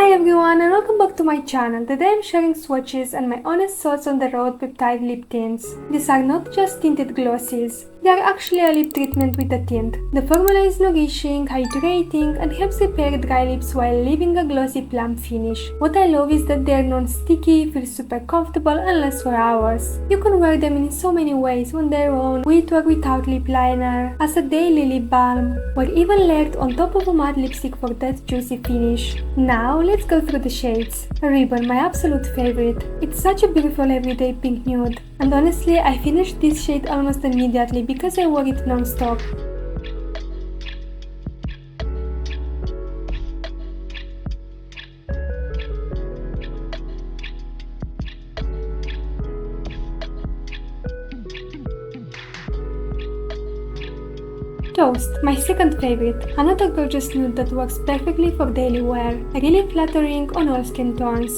Hi everyone and welcome back to my channel. Today I'm sharing swatches and my honest thoughts on the Rhode Peptide Lip Tints. These are not just tinted glossies. They are actually a lip treatment with a tint. The formula is nourishing, hydrating, and helps repair dry lips while leaving a glossy plump finish. What I love is that they are non-sticky, feel super comfortable, and last for hours. You can wear them in so many ways on their own, with or without lip liner, as a daily lip balm, or even layered on top of a matte lipstick for that juicy finish. Now let's go through the shades. Ribbon, my absolute favorite. It's such a beautiful everyday pink nude. And honestly, I finished this shade almost immediately because I wore it non-stop. Toast, my second favorite. Another gorgeous nude that works perfectly for daily wear. Really flattering on all skin tones.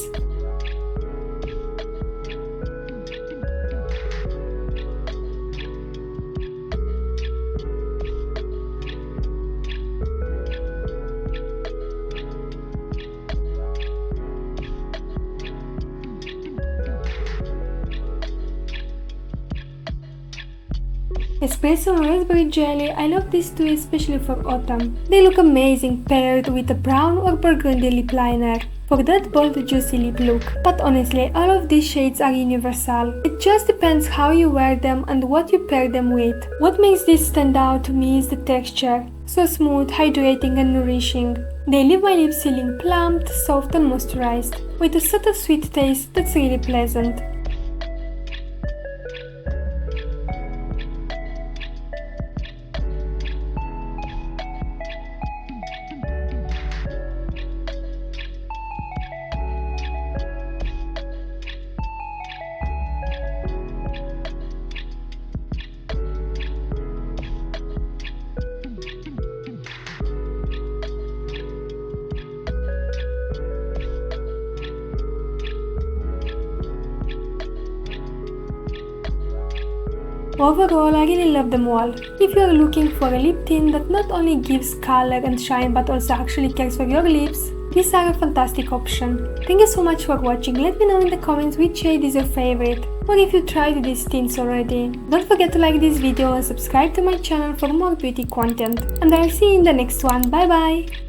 Espresso Raspberry Jelly, I love these two especially for autumn. They look amazing paired with a brown or burgundy lip liner for that bold juicy lip look. But honestly, all of these shades are universal. It just depends how you wear them and what you pair them with. What makes this stand out to me is the texture. So smooth, hydrating and nourishing. They leave my lips feeling plumped, soft and moisturized, with a subtle sweet taste that's really pleasant. Overall, I really love them all. If you are looking for a lip tint that not only gives color and shine but also actually cares for your lips, these are a fantastic option. Thank you so much for watching. Let me know in the comments which shade is your favorite, or if you tried these tints already. Don't forget to like this video and subscribe to my channel for more beauty content. And I'll see you in the next one. Bye bye!